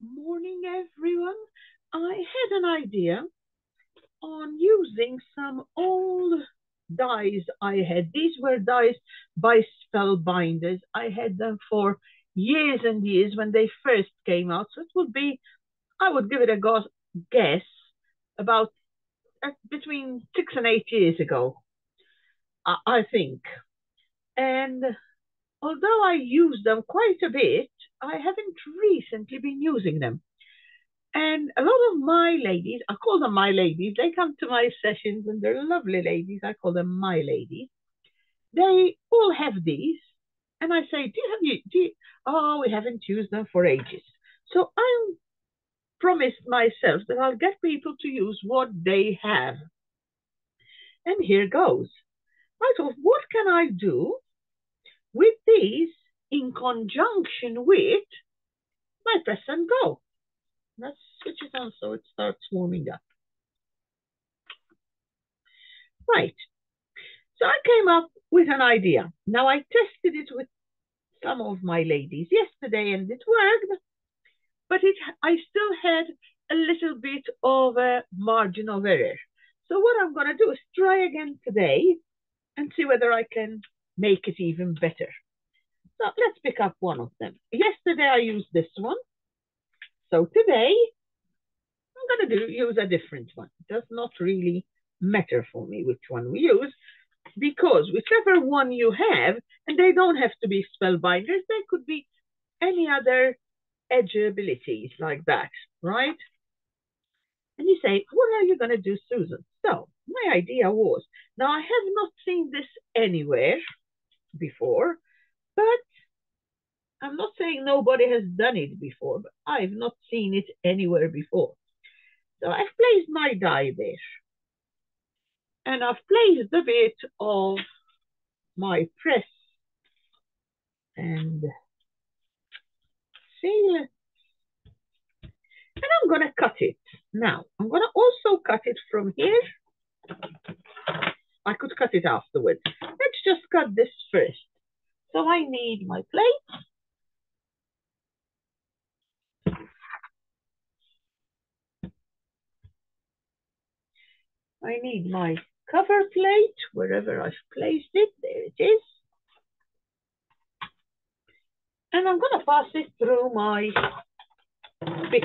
Morning, everyone. I had an idea on using some old dies I had. These were dies by Spellbinders. I had them for years and years when they first came out. So it would be, I would give it a guess, about between 6 and 8 years ago, I think. And although I use them quite a bit, I haven't recently been using them. And a lot of my ladies, I call them my ladies, they come to my sessions and they're lovely ladies. I call them my ladies. They all have these. And I say, oh, we haven't used them for ages. So I promised myself that I'll get people to use what they have. And here goes. I thought, what can I do with these in conjunction with my press and go? Let's switch it on so it starts warming up. Right. So I came up with an idea. Now I tested it with some of my ladies yesterday and it worked, but I still had a little bit of a margin of error. So what I'm going to do is try again today and see whether I can make it even better. So let's pick up one of them. Yesterday I used this one. So today I'm going to use a different one. It does not really matter for me which one we use, because whichever one you have, and they don't have to be Spellbinders, they could be any other edgeabilities like that, right? And you say, what are you going to do, Susan? So my idea was, now I have not seen this anywhere before, but I'm not saying nobody has done it before, but I've not seen it anywhere before. So I've placed my die there. And I've placed a bit of my press and seal. And I'm going to cut it. Now, I'm going to also cut it from here. I could cut it afterwards. Let's just cut this first. So I need my plate. I need my cover plate, wherever I've placed it. There it is. And I'm going to pass it through my Big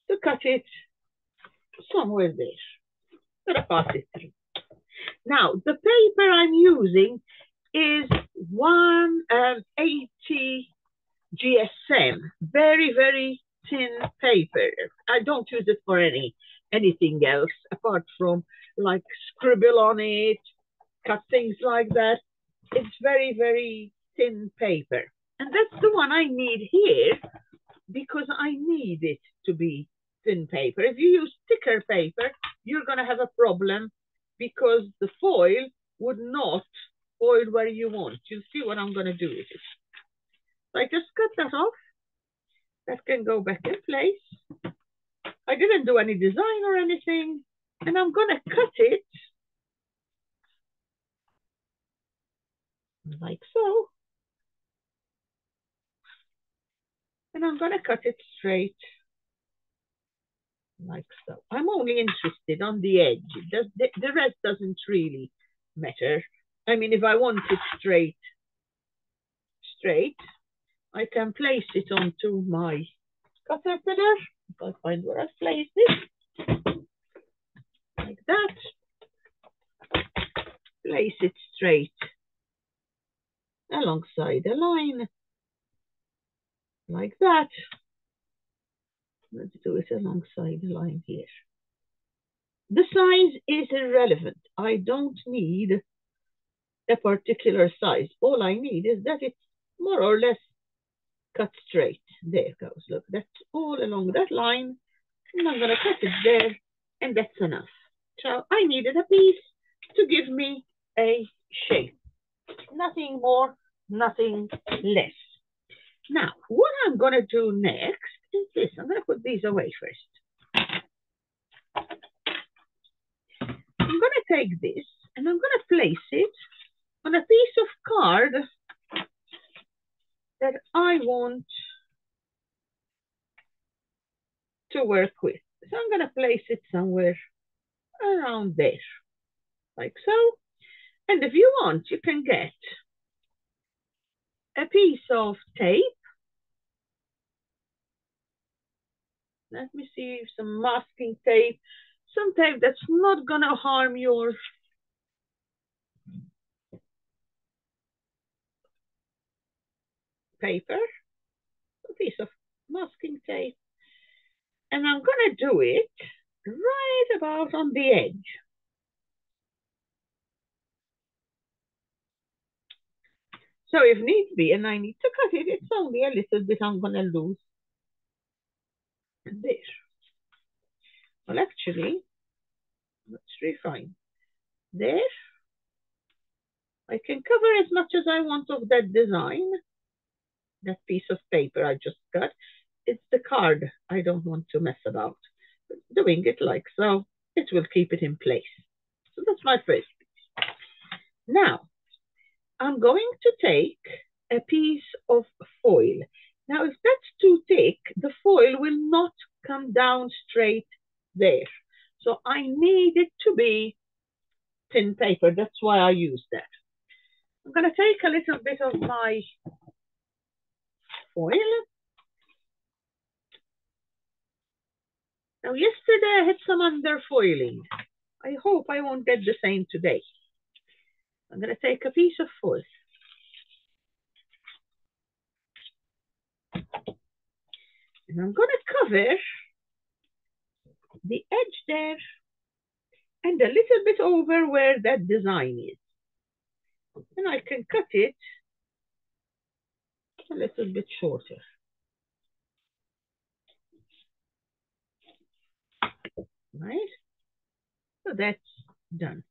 to cut it somewhere there. I'm going to pass it through. Now, the paper I'm using is 180 GSM, very, very thin paper. I don't use it for anything else apart from like scribble on it, cut things like that. It's very, very thin paper. And that's the one I need here because I need it to be thin paper. If you use thicker paper, you're going to have a problem because the foil would not foil where you want. You'll see what I'm going to do with it. So I just cut that off. That can go back in place. I didn't do any design or anything. And I'm going to cut it like so. And I'm going to cut it straight like so. I'm only interested on the edge. The rest doesn't really matter. I mean, if I want it straight, I can place it onto my caterpillar. If I find where I've placed it, like that. Place it straight alongside the line, like that. Let's do it alongside the line here. The size is irrelevant. I don't need a particular size. All I need is that it's more or less cut straight. There it goes. Look, that's all along that line. And I'm going to cut it there, and that's enough. So I needed a piece to give me a shape. Nothing more, nothing less. Now, what I'm going to do next is this. I'm going to put these away first. I'm going to take this and I'm going to place it on a piece of card I want to work with. So I'm going to place it somewhere around there, like so. And if you want, you can get a piece of tape. Let me see, some masking tape, some tape that's not going to harm your paper, a piece of masking tape. And I'm going to do it right about on the edge. So if needs be, and I need to cut it, it's only a little bit I'm going to lose there. Well, actually, let's refine. There. I can cover as much as I want of that design, that piece of paper I just cut. It's the card I don't want to mess about. Doing it like so, it will keep it in place. So that's my first piece. Now, I'm going to take a piece of foil. Now, if that's too thick, the foil will not come down straight there. So I need it to be thin paper. That's why I use that. I'm going to take a little bit of my foil. Now, yesterday I had some underfoiling. I hope I won't get the same today. I'm going to take a piece of foil. And I'm going to cover the edge there and a little bit over where that design is. And I can cut it a little bit shorter. Right? So that's done.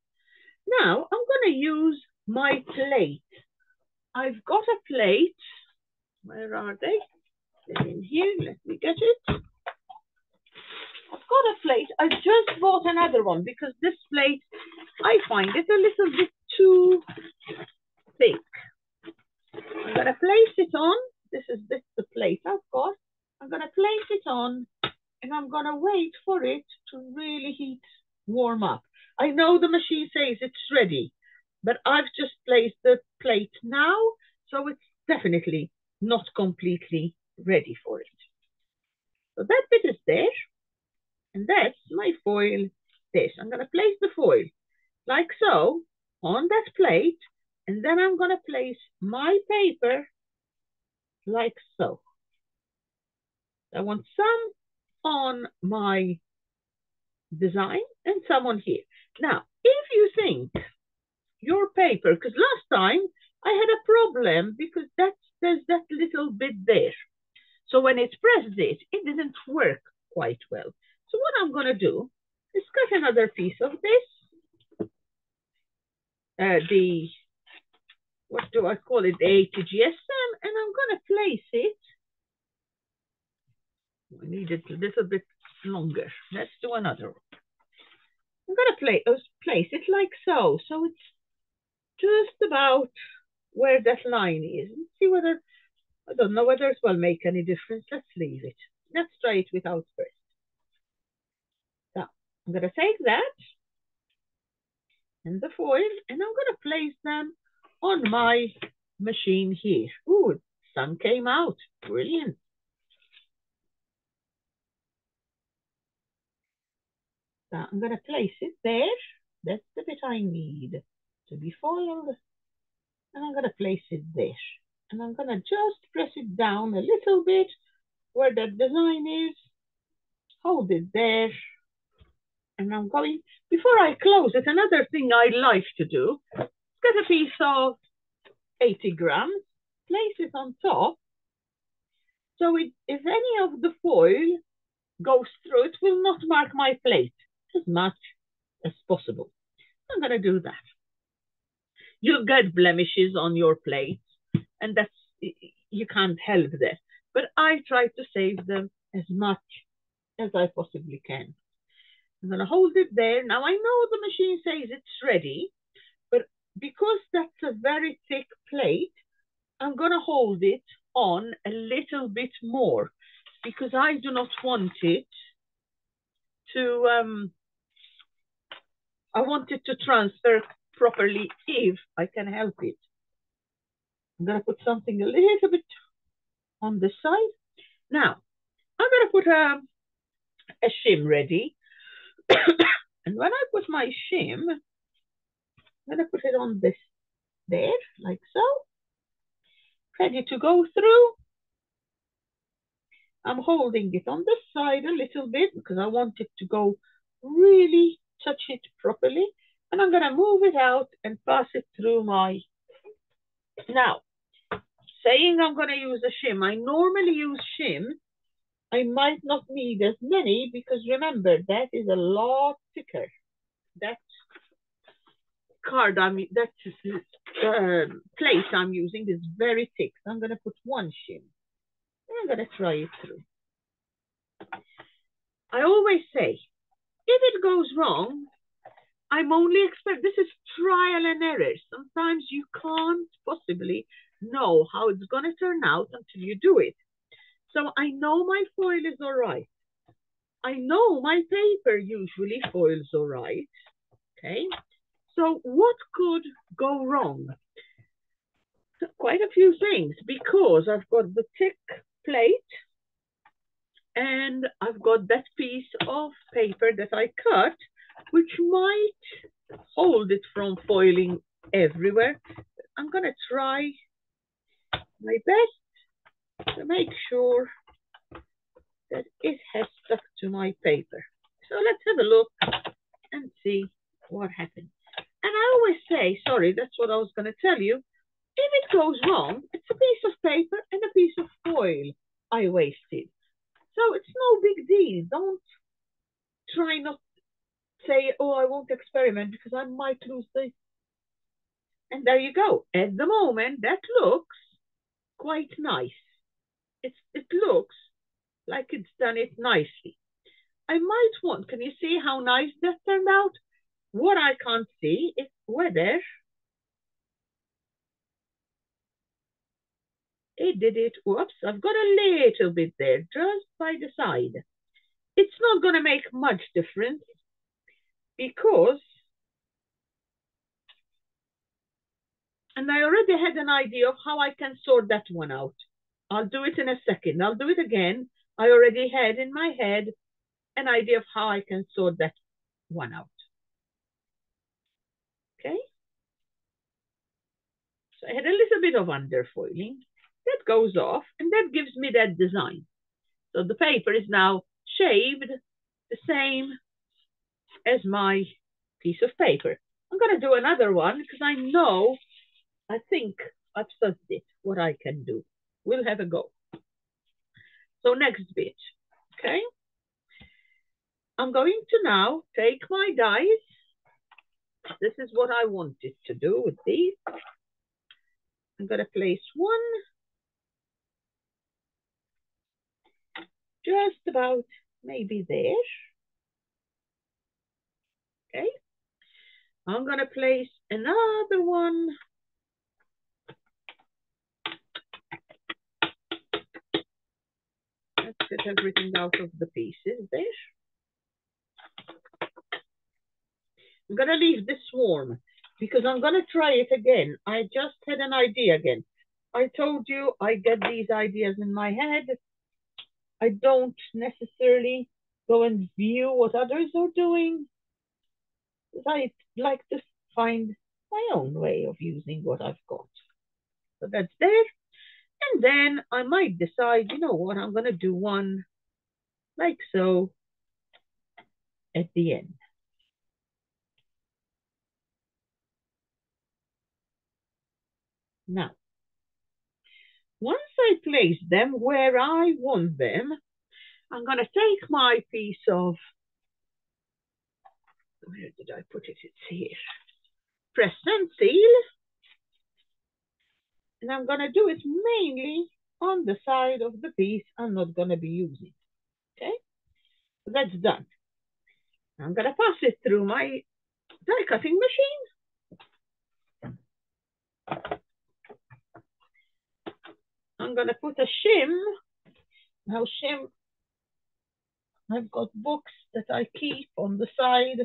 Now I'm going to use my plate. I've got a plate. Where are they? They're in here. Let me get it. I've got a plate. I just bought another one because this plate, I find it a little bit too thick. I'm going to place it on. This is the plate I've got. I'm going to place it on and I'm going to wait for it to really warm up. I know the machine says it's ready, but I've just placed the plate now, so it's definitely not completely ready for it. So that bit is there, and that's my foil dish. I'm going to place the foil like so on that plate, and then I'm going to place my paper like so. I want some on my design and some on here. Now, if you think your paper, because last time I had a problem because there's that little bit there. So when it pressed it didn't work quite well. So what I'm going to do is cut another piece of this. What do I call it? The ATGSM, and I'm going to place it. I need it a little bit longer. Let's do another one. I'm going to place it like so. So it's just about where that line is. Let's see whether, I don't know whether it will make any difference. Let's leave it. Let's try it without first. So I'm going to take that and the foil, and I'm going to place them on my machine here. Ooh, sun came out. Brilliant. So I'm going to place it there. That's the bit I need to be foiled. And I'm going to place it there. And I'm going to just press it down a little bit where that design is. Hold it there. And I'm going, before I close it, another thing I like to do, get a piece of 80 grams, place it on top. So if any of the foil goes through, it will not mark my plate as much as possible. I'm going to do that. You'll get blemishes on your plate, and that's, you can't help that. But I try to save them as much as I possibly can. I'm going to hold it there. Now, I know the machine says it's ready, but because that's a very thick plate, I'm going to hold it on a little bit more because I do not want it to, I want it to transfer properly if I can help it. I'm going to put something a little bit on the side. Now, I'm going to put a shim ready. And when I put my shim, I'm going to put it on this there, like so. Ready to go through. I'm holding it on this side a little bit because I want it to go really touch it properly. And I'm going to move it out and pass it through my... Now, saying I'm going to use a shim, I normally use shim. I might not need as many because remember, that is a lot thicker. That plate I'm using is very thick. So I'm going to put one shim. I'm going to try it through. I always say, if it goes wrong, I'm only this is trial and error. Sometimes you can't possibly know how it's going to turn out until you do it. So I know my foil is all right. I know my paper usually foils all right. Okay. So what could go wrong? Quite a few things because I've got the thick plate and I've got that piece of paper that I cut, which might hold it from foiling everywhere. I'm going to try my best to make sure that it has stuck to my paper. So let's have a look and see what happens. And I always say, sorry, that's what I was going to tell you. If it goes wrong, it's a piece of paper and a piece of foil I wasted. So it's no big deal. Don't try not say, oh, I won't experiment because I might lose this. And there you go. At the moment, that looks quite nice. It looks like it's done it nicely. I might want, can you see how nice that turned out? What I can't see is whether it did it. Whoops, I've got a little bit there just by the side. It's not going to make much difference because, and I already had an idea of how I can sort that one out. I'll do it in a second. I'll do it again. I already had in my head an idea of how I can sort that one out. Okay. So I had a little bit of underfoiling. That goes off and that gives me that design. So the paper is now shaped the same as my piece of paper. I'm going to do another one because I think I've sussed it, what I can do. We'll have a go. So next bit, okay? I'm going to now take my dies. This is what I wanted to do with these. I'm going to place one just about maybe there. Okay. I'm going to place another one. Let's get everything out of the pieces there. I'm going to leave this warm because I'm going to try it again. I just had an idea again. I told you I get these ideas in my head. I don't necessarily go and view what others are doing. I like to find my own way of using what I've got. So that's there. And then I might decide, you know what, I'm going to do one like so at the end. Now, once I place them where I want them, I'm going to take my piece of, where did I put it? It's here. Press and seal. And I'm going to do it mainly on the side of the piece I'm not going to be using. Okay, so that's done. I'm going to pass it through my die cutting machine. I'm going to put a shim. Now shim, I've got books that I keep on the side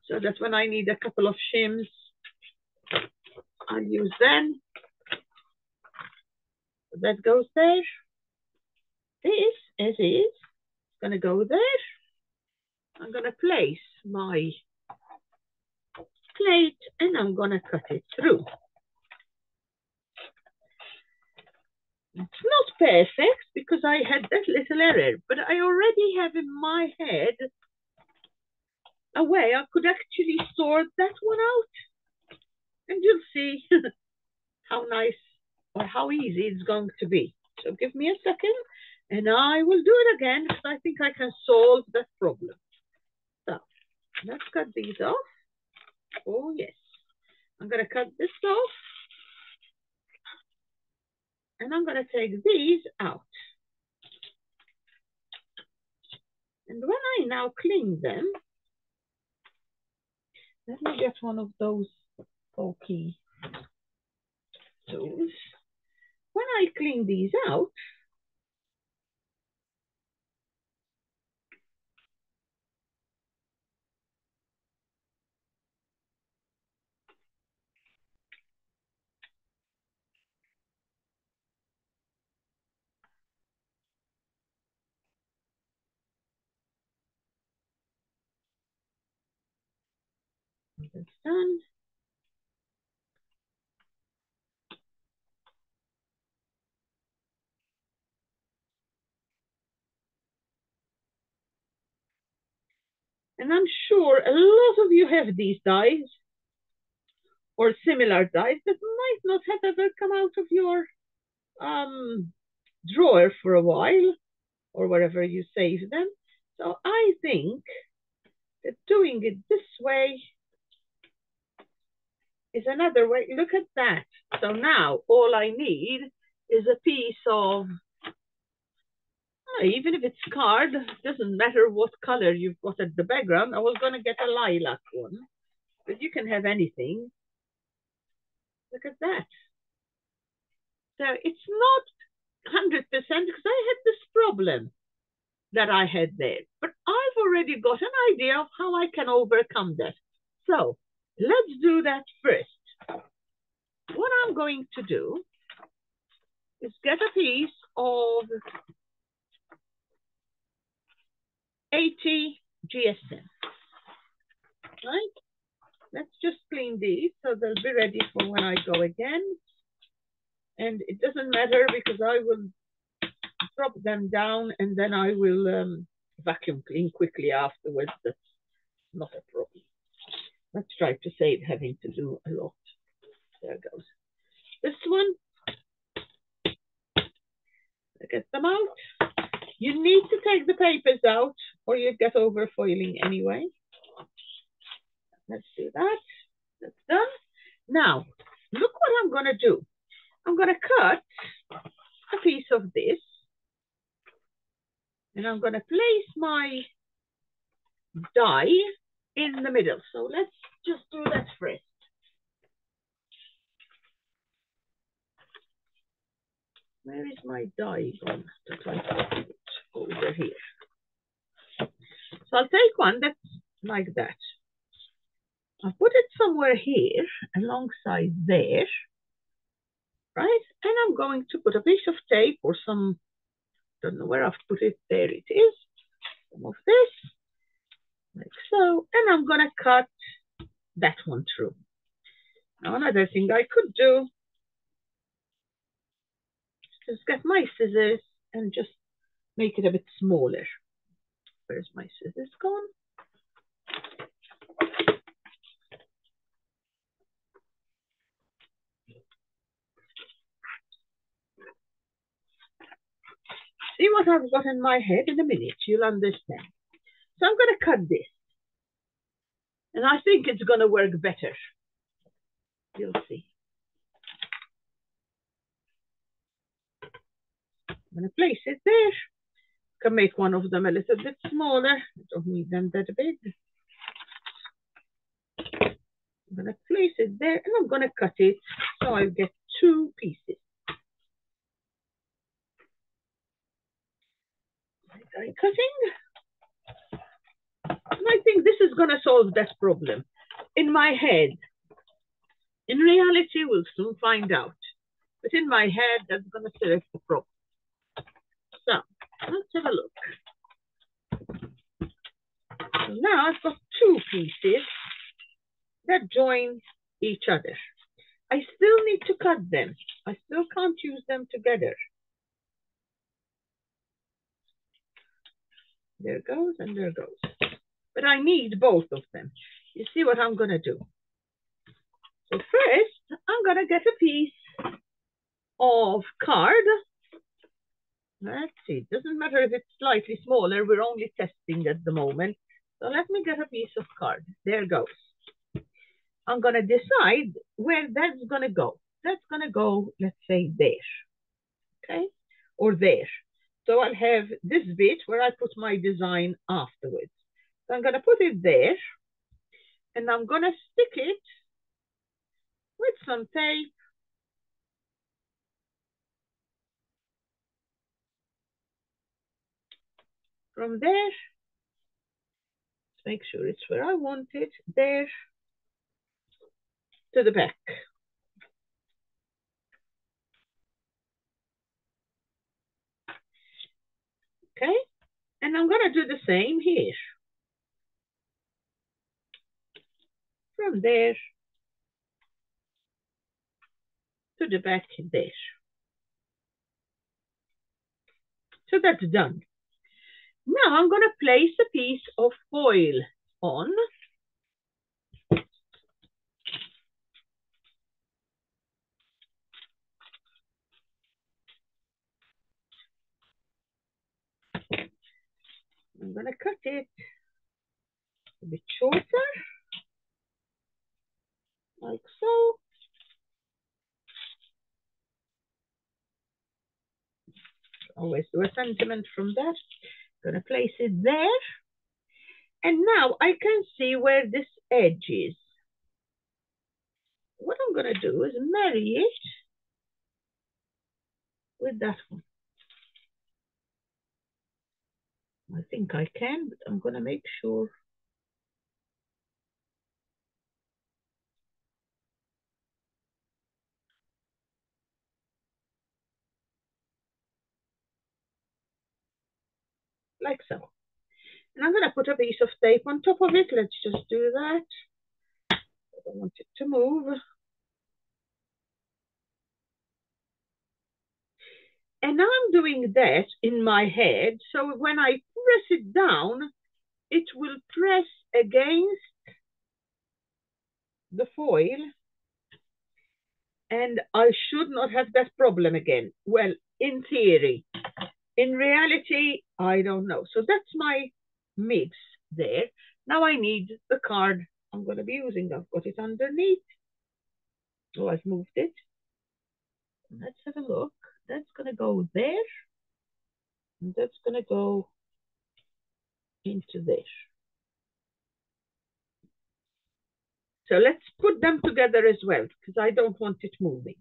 so that when I need a couple of shims, I'll use them. That goes there. This, as is, going to go there. I'm going to place my plate and I'm going to cut it through. It's not perfect because I had that little error, but I already have in my head a way I could actually sort that one out. And you'll see how nice or how easy it's going to be. So give me a second and I will do it again because I think I can solve that problem. So let's cut these off. Oh yes, I'm going to cut this off and I'm going to take these out. And when I now clean them, let me get one of those pokey tools. When I clean these out, that's done. And I'm sure a lot of you have these dies or similar dies that might not have ever come out of your drawer for a while or wherever you save them. So I think that doing it this way is another way. Look at that. So now all I need is a piece of, even if it's card, doesn't matter what color you've got at the background. I was going to get a lilac one, but you can have anything. Look at that. So it's not 100% because I had this problem that I had there, but I've already got an idea of how I can overcome that. So let's do that first. What I'm going to do is get a piece of 80 GSM, right? Let's just clean these so they'll be ready for when I go again. And it doesn't matter because I will drop them down and then I will vacuum clean quickly afterwards. That's not a problem. Let's try to save having to do a lot. There goes. This one, I get them out. You need to take the papers out or you get over foiling anyway. Let's do that. That's done. Now, look what I'm going to do. I'm going to cut a piece of this and I'm going to place my die in the middle. So let's just do that first. Where is my die gone? Over here. So I'll take one that's like that. I'll put it somewhere here alongside there, right? And I'm going to put a piece of tape or some, don't know where I've put it, there it is. Some of this, like so, and I'm gonna cut that one through. Now another thing I could do is just get my scissors and just make it a bit smaller. Where's my scissors gone? See what I've got in my head in a minute, you'll understand. So I'm going to cut this. And I think it's going to work better. You'll see. I'm going to place it there. Can make one of them a little bit smaller. I don't need them that big. I'm going to place it there and I'm going to cut it so I get two pieces. die cutting. And I think this is going to solve that problem in my head. In reality, we'll soon find out. But in my head, that's going to solve the problem. So let's have a look. So now I've got two pieces that join each other. I still need to cut them. I still can't use them together. There goes and there goes. But I need both of them. You see what I'm going to do? So first, I'm going to get a piece of card. Let's see. It doesn't matter if it's slightly smaller. We're only testing at the moment. So let me get a piece of card. There goes. I'm going to decide where that's going to go. That's going to go, let's say, there. Okay? Or there. So I'll have this bit where I put my design afterwards. So I'm going to put it there. And I'm going to stick it with some tape. From there, let's make sure it's where I want it, there, to the back. Okay, and I'm going to do the same here. From there to the back there. So that's done. Now I'm going to place a piece of foil on. I'm going to cut it a bit shorter, like so. Always do a sentiment from that. Going to place it there. And now I can see where this edge is. What I'm going to do is marry it with that one. I think I can, but I'm going to make sure. Like so. And I'm going to put a piece of tape on top of it. Let's just do that. I don't want it to move. And now I'm doing that in my head. So when I press it down, it will press against the foil. And I should not have that problem again. Well, in theory. In reality, I don't know. So that's my mix there. Now I need the card I'm going to be using. I've got it underneath. Oh, I've moved it. Let's have a look. That's going to go there. And that's going to go into there. So let's put them together as well, because I don't want it moving.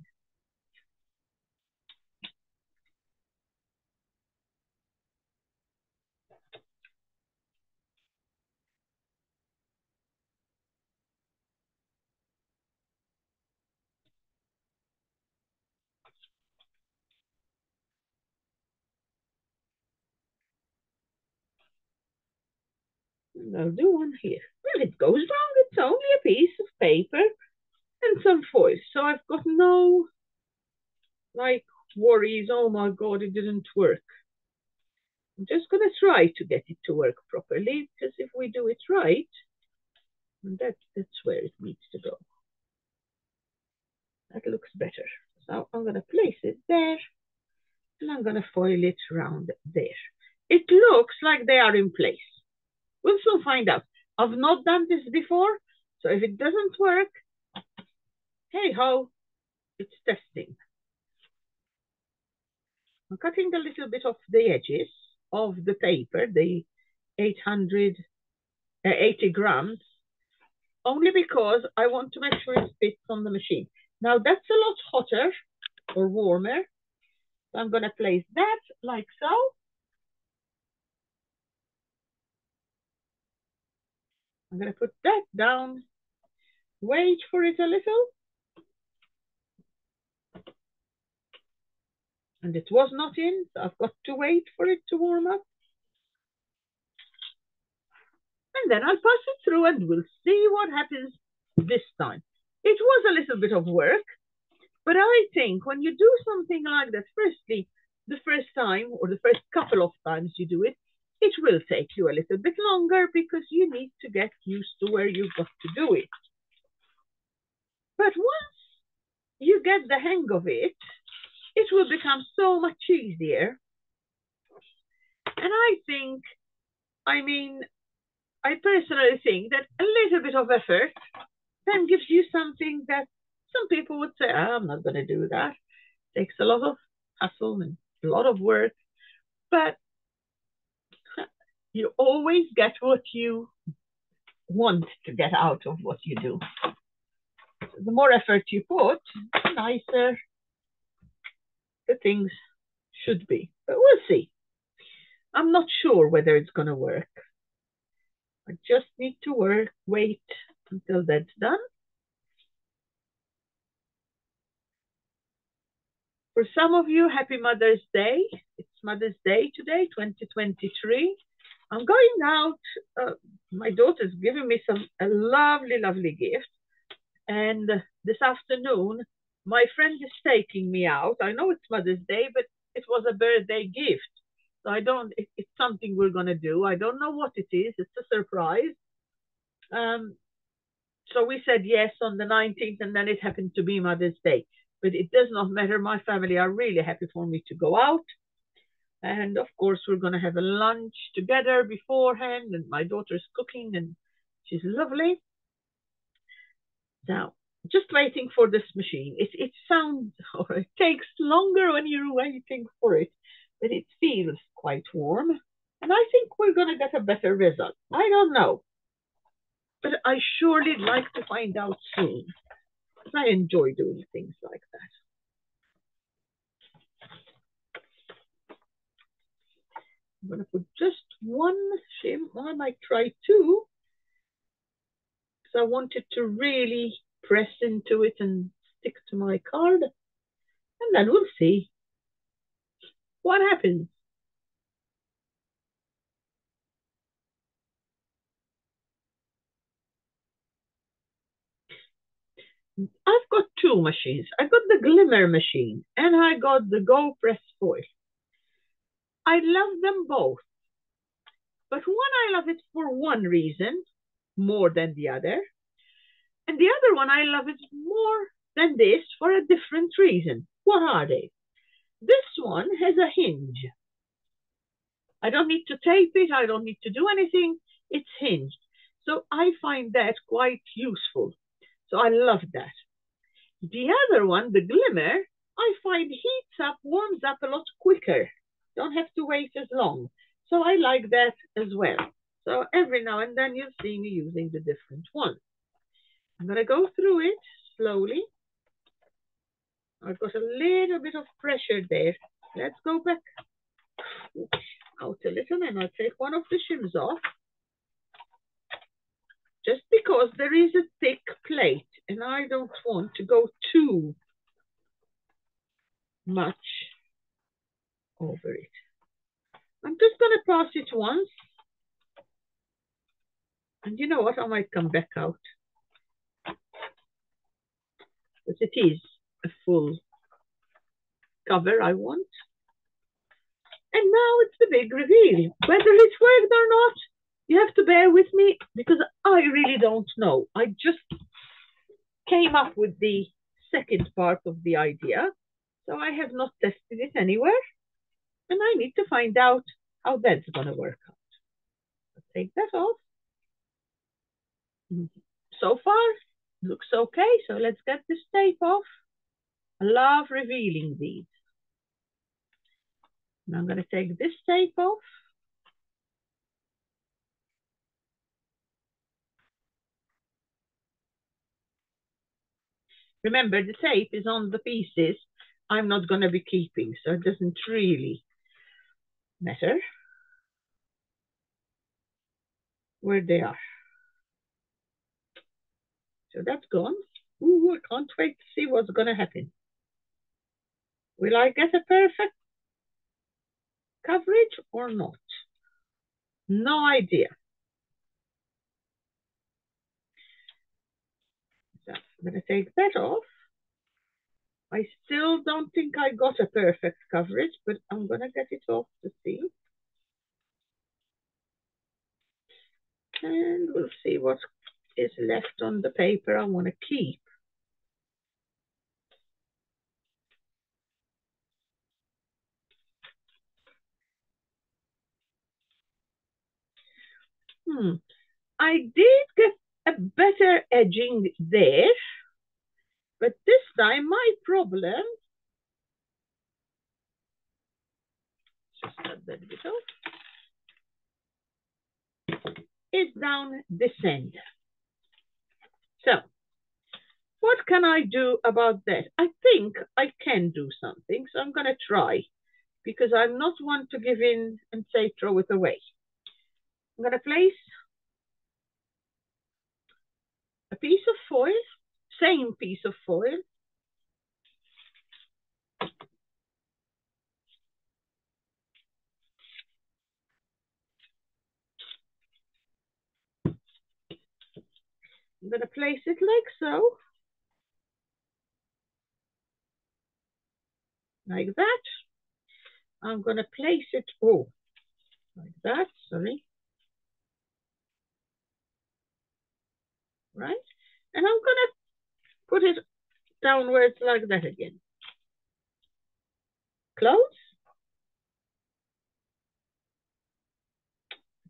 And I'll do one here. Well, it goes wrong. It's only a piece of paper and some foil. So I've got no, like, worries. Oh my God, it didn't work. I'm just going to try to get it to work properly, because if we do it right, that's where it needs to go. That looks better. So I'm going to place it there, and I'm going to foil it around there. It looks like they are in place. We'll soon find out. I've not done this before, so if it doesn't work, hey ho, it's testing. I'm cutting a little bit off the edges of the paper, the 80 grams, only because I want to make sure it fits on the machine. Now that's a lot hotter or warmer. So I'm going to place that like so. I'm going to put that down, wait for it a little. And it was not in, so I've got to wait for it to warm up. And then I'll pass it through and we'll see what happens this time. It was a little bit of work, but I think when you do something like that, firstly, the first time or the first couple of times you do it, it will take you a little bit longer because you need to get used to where you've got to do it. But once you get the hang of it, it will become so much easier. And I personally think that a little bit of effort then gives you something that some people would say, oh, I'm not going to do that. It takes a lot of hustle and a lot of work, but you always get what you want to get out of what you do. So the more effort you put, the nicer the things should be. But we'll see. I'm not sure whether it's going to work. I just need to wait until that's done. For some of you, happy Mother's Day. It's Mother's Day today, 2023. I'm going out. My daughter's giving me a lovely, lovely gift. And this afternoon, my friend is taking me out. I know it's Mother's Day, but it was a birthday gift. So it's something we're going to do. I don't know what it is. It's a surprise. So we said yes on the 19th, and then it happened to be Mother's Day. But it does not matter. My family are really happy for me to go out. And of course, we're going to have a lunch together beforehand. And my daughter's cooking, and she's lovely. Now, just waiting for this machine. It sounds, or it takes longer when you're waiting for it, but it feels quite warm. And I think we're going to get a better result. I don't know. But I surely like to find out soon. I enjoy doing things like that. I'm going to put just one shim. I might try two. Because I want it to really press into it and stick to my card. And then we'll see what happens. I've got two machines. I got the Glimmer machine and I got the Go Press Foil. I love them both. But one I love it for one reason more than the other. And the other one I love it more than this for a different reason. What are they? This one has a hinge. I don't need to tape it. I don't need to do anything. It's hinged. So I find that quite useful. So I love that. The other one, the Glimmer, I find heats up, warms up a lot quicker. Don't have to wait as long. So I like that as well. So every now and then you'll see me using the different one. I'm going to go through it slowly. I've got a little bit of pressure there. Let's go back out a little and I'll take one of the shims off. Just because there is a thick plate and I don't want to go too much over it. I'm just going to pass it once. And you know what? I might come back out. But it is a full cover I want. And now it's the big reveal. Whether it's worked or not, you have to bear with me because I really don't know. I just came up with the second part of the idea. So I have not tested it anywhere. And I need to find out how that's going to work out. I'll take that off. So far, looks okay. So let's get this tape off. I love revealing these. And I'm going to take this tape off. Remember, the tape is on the pieces I'm not going to be keeping, so it doesn't really matter where they are. So that's gone. Ooh, I can't wait to see what's going to happen. Will I get a perfect coverage or not? No idea. So I'm going to take that off. I still don't think I got a perfect coverage, but I'm going to get it off to see. And we'll see what is left on the paper I want to keep. I did get a better edging there, but this time my problem, just cut that bit off, is down this end. So what can I do about that? I think I can do something, so I'm going to try, because I'm not one to give in and say throw it away. I'm going to place a piece of foil, same piece of foil, I'm going to place it like so, like that. I'm going to place it, oh, like that, sorry. Right? And I'm going to put it downwards like that again. Close.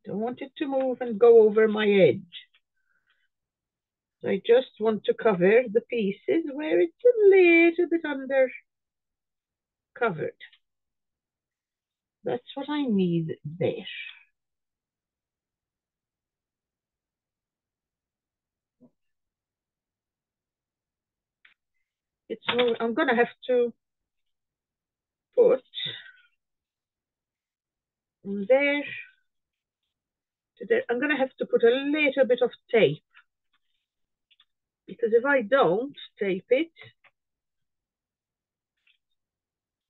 Don't want it to move and go over my edge. So I just want to cover the pieces where it's a little bit under covered. That's what I need there. I'm going to have to put there to there. I'm going to have to put a little bit of tape, because if I don't tape it,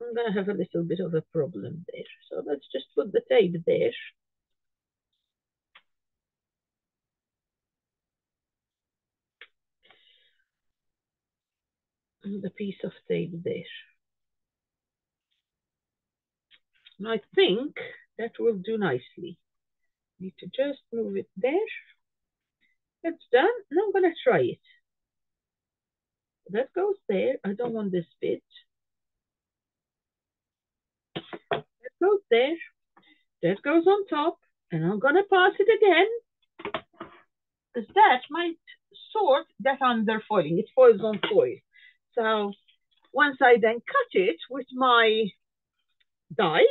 I'm going to have a little bit of a problem there. So let's just put the tape there. And the piece of tape there. And I think that will do nicely. Need to just move it there. That's done. And I'm going to try it. That goes there. I don't want this bit. That goes there. That goes on top. And I'm going to pass it again, because that might sort that under foiling. It foils on foil. So once I then cut it with my dies,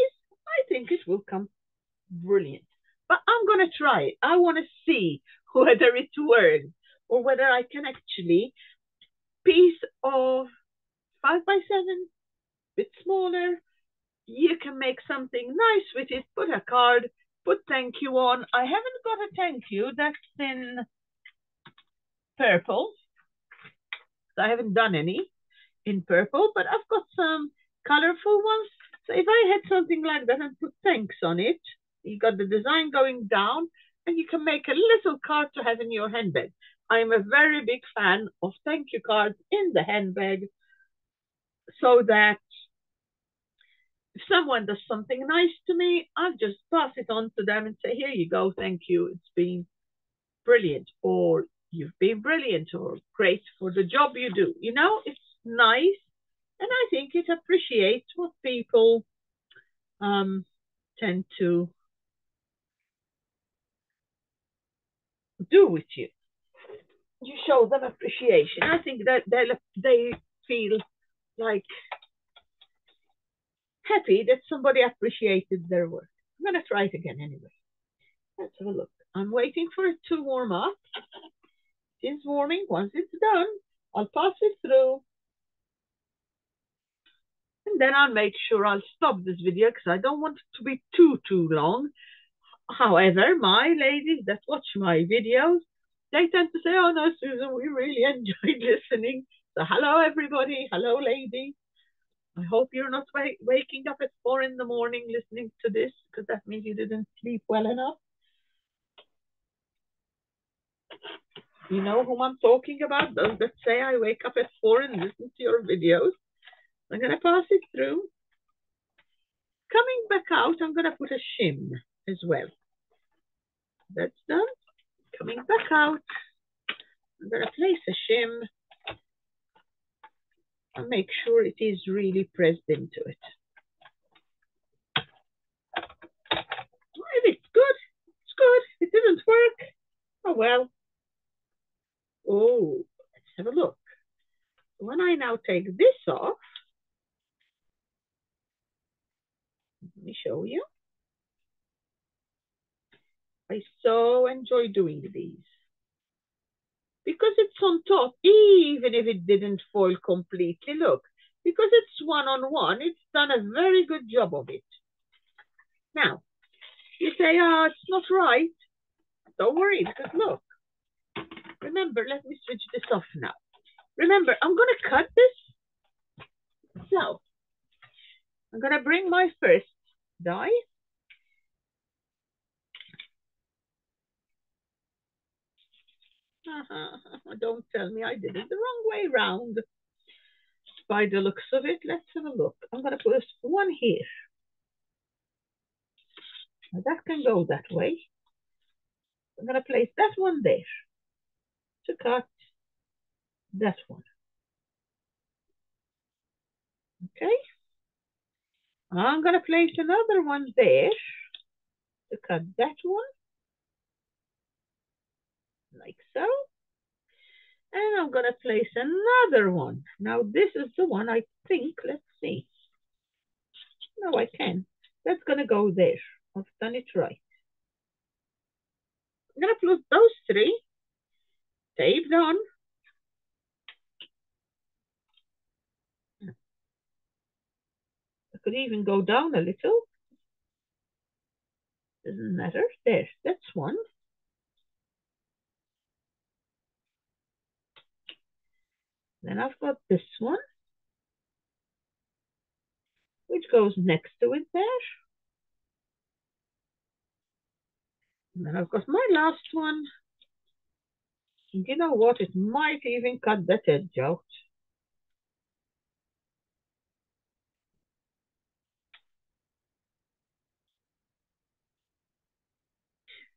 I think it will come brilliant. But I'm going to try it. I want to see whether it works, or whether I can actually piece of 5x7, bit smaller. You can make something nice with it. Put a card, put thank you on. I haven't got a thank you that's in purple. I haven't done any in purple, but I've got some colorful ones. So if I had something like that and put thanks on it, you got the design going down, and you can make a little card to have in your handbag. I'm a very big fan of thank you cards in the handbag, so that if someone does something nice to me, I'll just pass it on to them and say, here you go, thank you, it's been brilliant, or you've been brilliant, or great for the job you do. You know, it's nice, and I think it appreciates what people tend to do with you. You show them appreciation. I think that they feel like happy that somebody appreciated their work. I'm going to try it again anyway. Let's have a look. I'm waiting for it to warm up. It's warming. Once it's done, I'll pass it through. And then I'll make sure I'll stop this video, because I don't want it to be too long. However, my ladies that watch my videos, they tend to say, oh no, Susan, we really enjoyed listening. So hello, everybody. Hello, lady. I hope you're not waking up at 4 in the morning listening to this, because that means you didn't sleep well enough. You know whom I'm talking about? Those that say I wake up at 4 and listen to your videos. I'm going to pass it through. Coming back out, I'm going to put a shim as well. That's done. Coming back out, I'm going to place a shim and make sure it is really pressed into it. If it's good, it's good. If it didn't work, oh well. Oh, let's have a look. When I now take this off, let me show you. I so enjoy doing these. Because it's on top, even if it didn't foil completely, look. Because it's one-on-one, it's done a very good job of it. Now, you say, oh, it's not right. Don't worry, because look. Remember, let me switch this off now. Remember, I'm going to cut this. So, I'm going to bring my first die. Don't tell me I did it the wrong way round. By the looks of it, let's have a look. I'm going to put one here. Now that can go that way. I'm going to place that one there to cut that one. Okay. I'm going to place another one there to cut that one, like so. And I'm going to place another one. Now this is the one I think, let's see. No, I can. That's going to go there. I've done it right. I'm going to put those three taped on. I could even go down a little. Doesn't matter. There, that's one. Then I've got this one, which goes next to it there. And then I've got my last one. And you know what? It might even cut that edge out.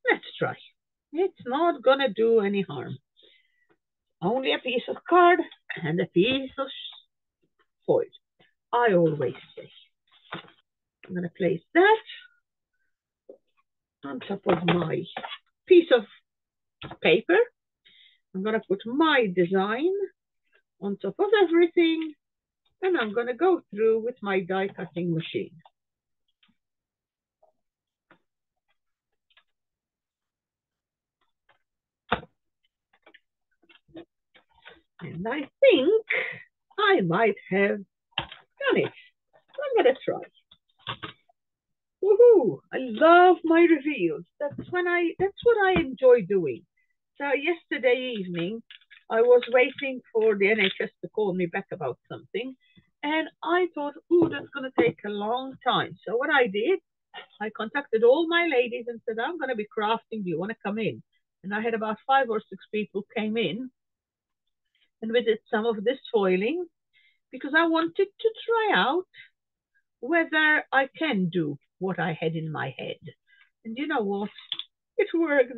Let's try. It's not gonna do any harm. Only a piece of card and a piece of foil. I always say. I'm gonna place that on top of my piece of paper. I'm gonna put my design on top of everything, and I'm gonna go through with my die cutting machine. And I think I might have done it. I'm gonna try. Woohoo! I love my reveals. That's what I enjoy doing. So yesterday evening, I was waiting for the NHS to call me back about something, and I thought, ooh, that's going to take a long time. So what I did, I contacted all my ladies and said, I'm going to be crafting. Do you want to come in? And I had about 5 or 6 people came in, and we did some of this foiling because I wanted to try out whether I can do what I had in my head. And you know what? It worked.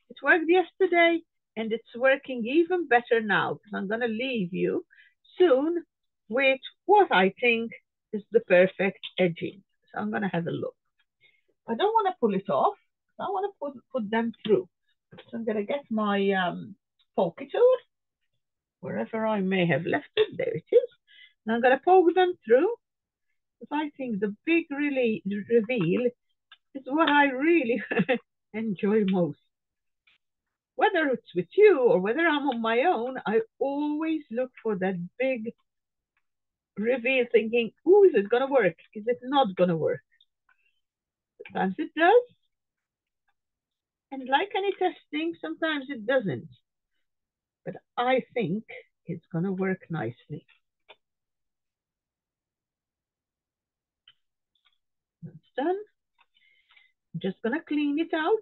It worked yesterday, and it's working even better now, because I'm going to leave you soon with what I think is the perfect edging. So I'm going to have a look. I don't want to pull it off. I want to put them through. So I'm going to get my poke tool, wherever I may have left it. There it is. And I'm going to poke them through. Because I think the big reveal is what I really enjoy most. Whether it's with you or whether I'm on my own, I always look for that big reveal thinking, ooh, is it going to work? Is it not going to work? Sometimes it does. And like any testing, sometimes it doesn't. But I think it's going to work nicely. That's done. I'm just going to clean it out.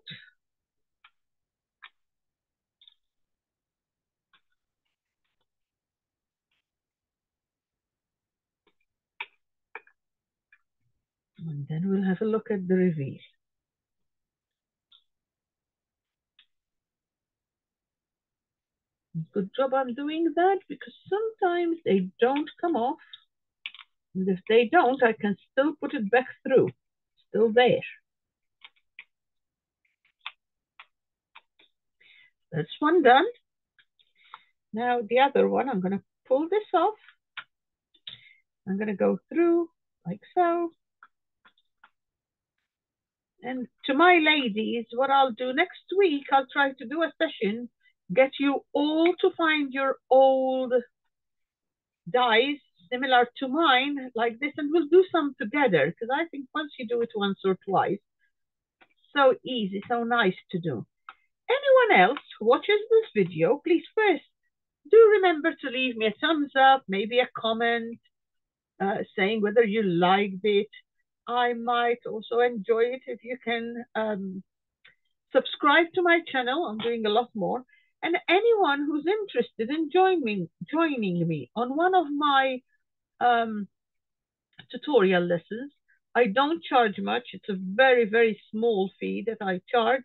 And then we'll have a look at the reveal. Good job I'm doing that, because sometimes they don't come off. And if they don't, I can still put it back through. Still there. That's one done. Now the other one, I'm going to pull this off. I'm going to go through like so. And to my ladies, what I'll do next week, I'll try to do a session, get you all to find your old dies similar to mine like this, and we'll do some together, because I think once you do it once or twice, so easy, so nice to do. Anyone else who watches this video, please first do remember to leave me a thumbs up, maybe a comment saying whether you liked it. I might also enjoy it if you can subscribe to my channel. I'm doing a lot more. And anyone who's interested in joining me on one of my tutorial lessons, I don't charge much. It's a very, very small fee that I charge.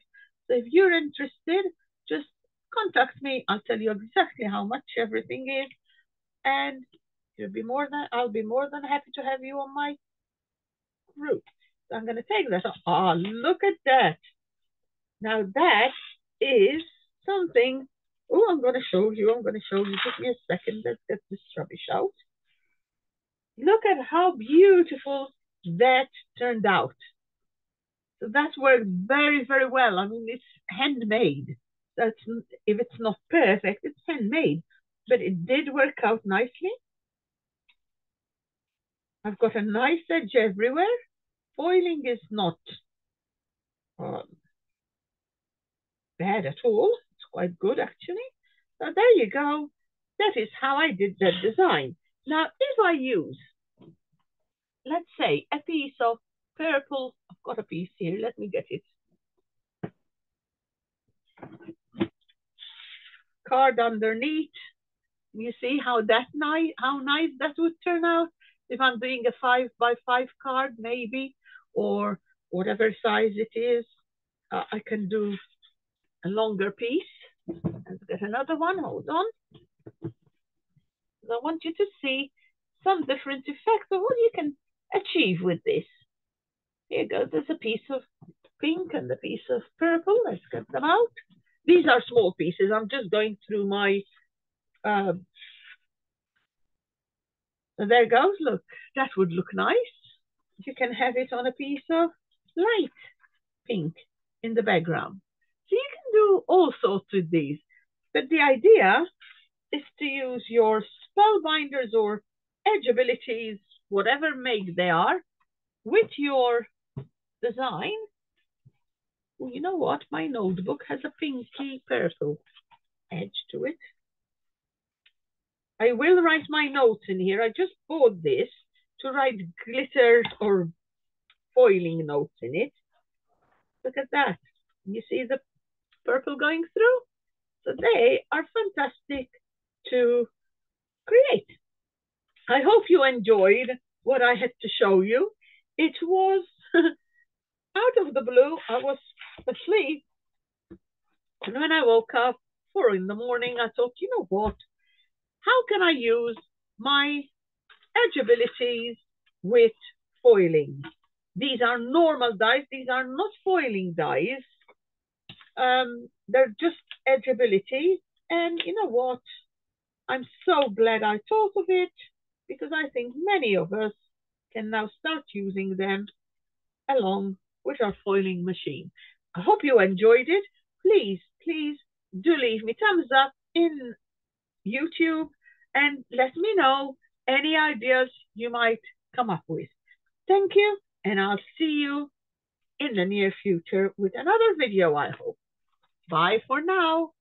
So if you're interested, just contact me. I'll tell you exactly how much everything is. And I'll be more than happy to have you on my group. So I'm going to take that off. Ah, look at that. Now that is something. Oh, I'm going to show you. Give me a second. Let's get this rubbish out. Look at how beautiful that turned out. So that worked very, very well. I mean, it's handmade. That's, if it's not perfect, it's handmade. But it did work out nicely. I've got a nice edge everywhere. Foiling is not bad at all. It's quite good, actually. So there you go. That is how I did that design. Now, if I use, let's say, a piece of purple, I've got a piece here, let me get it. Card underneath. You see how nice that would turn out if I'm doing a 5x5 card, maybe, or whatever size it is. I can do a longer piece. Let's get another one. Hold on. I want you to see some different effects of what you can achieve with this. Here you go. There's a piece of pink and a piece of purple. Let's get them out. These are small pieces. I'm just going through my there goes. Look, that would look nice. You can have it on a piece of light pink in the background. So you can do all sorts with these. But the idea is to use your spellbinders or edgeabilities, whatever make they are, with your design. Well, you know what? My notebook has a pinky purple edge to it. I will write my notes in here. I just bought this to write glitter or foiling notes in it. Look at that. You see the purple going through? So they are fantastic to create. I hope you enjoyed what I had to show you. It was out of the blue. I was asleep. And when I woke up, 4 in the morning, I thought, you know what? How can I use my edgeabilities with foiling? These are normal dies. These are not foiling dies. They're just edgeabilities. And you know what? I'm so glad I thought of it, because I think many of us can now start using them along with our foiling machine. I hope you enjoyed it. Please, please do leave me thumbs up in YouTube and let me know any ideas you might come up with. Thank you, and I'll see you in the near future with another video, I hope. Bye for now.